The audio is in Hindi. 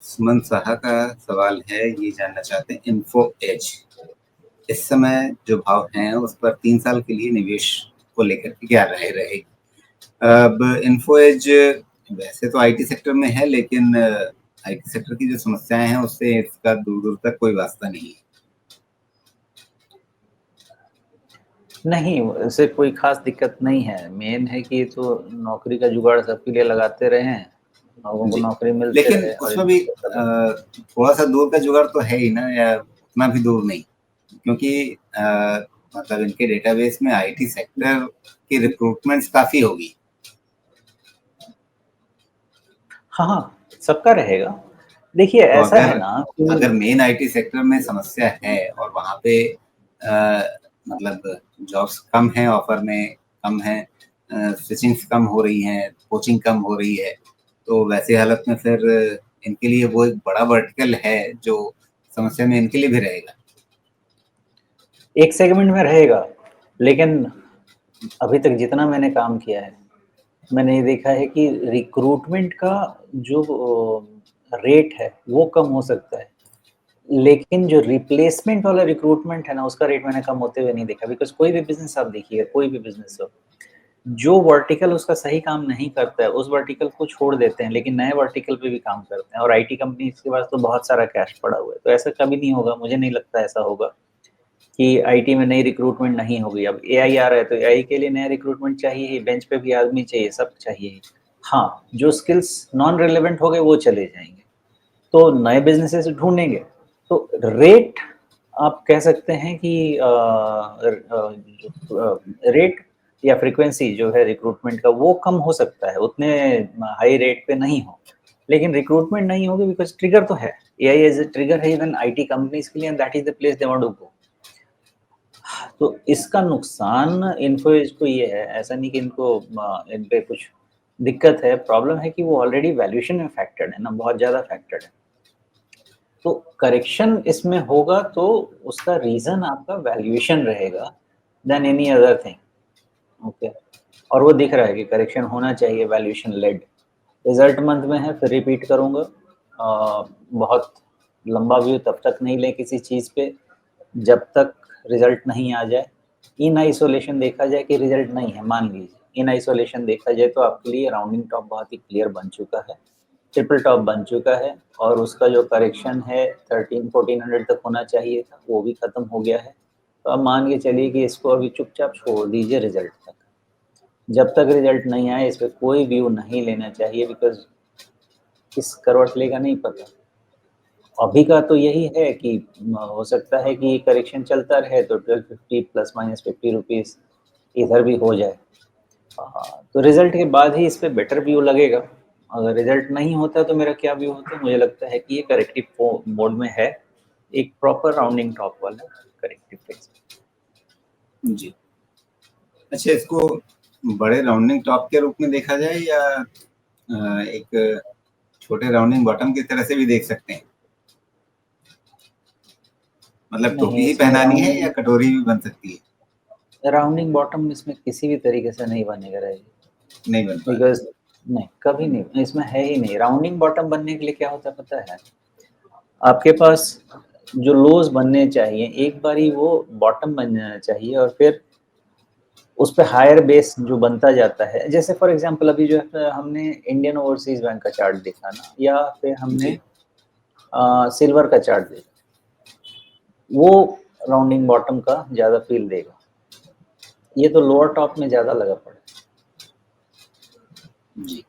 सुमन साहा का सवाल है, ये जानना चाहते हैं इन्फो एज इस समय जो भाव हैं उस पर 3 साल के लिए निवेश को लेकर के क्या राय रहेगी? अब इन्फो एज वैसे तो आईटी सेक्टर में है, लेकिन आईटी सेक्टर की जो समस्याएं हैं उससे इसका दूर-दूर तक कोई वास्ता नहीं है। नहीं, उससे कोई ख़ास दिक्कत नहीं है। मेन है कि तो नौकरी का जुगाड़ सबके लिए लगाते रहे हैं, लोगों को जी, नौकरी मिलते लेकिन रहे और उसमें भी थोड़ा-सा दूर का जुगाड़ तो है ही ना, या उतना भी दूर नहीं। क्योंकि मतलब इनके डेटाबेस में आईटी सेक्टर की रिक्रूटमेंट्स काफ़ी होगी। हाँ, हाँ, सबका रहेगा। देखिए तो ऐसा है ना कि अगर मेन आईटी सेक्टर में समस्या है और वहाँ पे मतलब जॉब्स कम हैं, ऑफर में कम हैं, स्विचिंग्स कम हो रही हैं, कोचिंग कम हो रही है, तो वैसी हालत में फिर इनके लिए वो एक बड़ा वर्टिकल है जो समस्या में इनके लिए भी रहेगा। एक सेगमेंट में रहेगा, लेकिन अभी तक जितना मैंने काम किया है, मैंने ये देखा है कि रिक्रूटमेंट का जो रेट है, वो कम हो सकता है। लेकिन जो रिप्लेसमेंट वाला रिक्रूटमेंट है ना, उसका रेट मैंने कम होते हुए नहीं देखा बिकॉज़ कोई भी बिज़नेस आप देखिए, कोई भी बिज़नेस हो, जो वर्टिकल उसका सही काम नहीं करता है, उस वर्टिकल को छोड़ देते हैं, लेकिन नए वर्टिकल पे भी काम करते हैं और आईटी कंपनीज़ के पास तो बहुत सारा कैश पड़ा हुआ है। तो ऐसा कभी नहीं होगा, मुझे नहीं लगता ऐसा होगा कि आईटी में नई रिक्रूटमेंट नहीं होगी। अब एआई आ रहा है, तो एआई के लिए नया रिक्रूटमेंट चाहिए ही, बेंच पे भी आदमी चाहिए, सब चाहिए ही। हाँ, जो स्किल्स नॉन रिलेवेंट हो गए, वो चले जाएँगे। तो नए बिज़नेसेस ढूँढेंगे। तो रेट आप कह सकते हैं कि रेट या फ्रीक्वेंसी जो है रिक्रूटमेंट का वो कम हो सकता है, उतने हाई रेट पे नहीं हो। लेकिन रिक्रूटमेंट नहीं होगी बिकॉज़ ट्रिगर तो है। एआई एज़ अ ट्रिगर है इवन आईटी कंपनीज़ के लिए and that is the place they want to go. तो इसका नुकसान इन्फोएज को ये है, ऐसा नहीं कि इनको इन पे कुछ दिक्कत है, प्रॉब्लम है कि वो ऑलरेडी वैल्यूएशन में फैक्टर्ड है ना, बहुत ज़्यादा फैक्टर्ड है। तो करेक्शन इसमें होगा तो उसका रीज़न आपका वैल्यूएशन रहेगा than any other thing, okay. और वो दिख रहा है कि करेक्शन होना चाहिए वैल्यूएशन लेड। रिज़ल्ट मंथ में है, फिर रिपीट करूँगा। बहुत लंबा व्यू तब तक नहीं लें किसी चीज़ पे, जब तक रिज़ल्ट नहीं आ जाए। इन आइसोलेशन देखा जाए कि रिज़ल्ट नहीं है, मान लीजिए, इन आइसोलेशन देखा जाए तो आपके लिए राउंडिंग टॉप बहुत ही क्लियर बन चुका है। ट्रिपल टॉप बन चुका है और उसका जो करेक्शन है 13-1400 तक होना चाहिए था, वो भी खत्म हो गया है। तो अब मान के चलिए कि इसको अभी चुपचाप छोड़ दीजिए रिज़ल्ट तक। जब तक रिज़ल्ट नहीं आए इस पे कोई व्यू नहीं लेना चाहिए बिकॉज़ किस करवट लेगा नहीं पता। अभी का तो यही है कि हो सकता है कि करेक्शन चलता रहे तो 1250 प्लस माइनस 50 रुपीज़ इधर भी हो जाए। तो रिज़ल्ट के बाद ही इस पे बेटर व्यू लगेगा। अगर रिज़ल्ट नहीं होता तो मेरा क्या व्यू होता है, मुझे लगता है कि ये करेक्टिव मोड में है, एक प्रॉपर राउंडिंग टॉप वाला करेक्टिव फेज़। जी। अच्छा, इसको बड़े राउंडिंग टॉप के रूप में देखा जाए या एक छोटे राउंडिंग बॉटम की तरह से भी देख सकते हैं? मतलब टोपी नहीं, ही इसमें पहनानी है या कटोरी भी बन सकती है? राउंडिंग बॉटम इसमें किसी भी तरीके से नहीं बनेगा राइट। नहीं बन पाती। बिकॉज़ नहीं, कभी नहीं, इसमें है ही नहीं। राउंडिंग बॉटम बनने के लिए क्या होता है पता है? आपके पास जो लोज़ बनने चाहिए, एक बारी वो बॉटम बन जाना चाहिए और फिर उस पे हायर बेस जो बनता जाता है, जैसे फॉर एग्ज़ाम्पल अभी जो है हमने इंडियन ओवरसीज़ बैंक का चार्ट देखा ना या फिर हमने जी। सिल्वर का चार्ट देखा, वो राउंडिंग बॉटम का ज़्यादा फ़ील देगा। ये तो लोअर टॉप में ज़्यादा लगा पड़ा है। जी।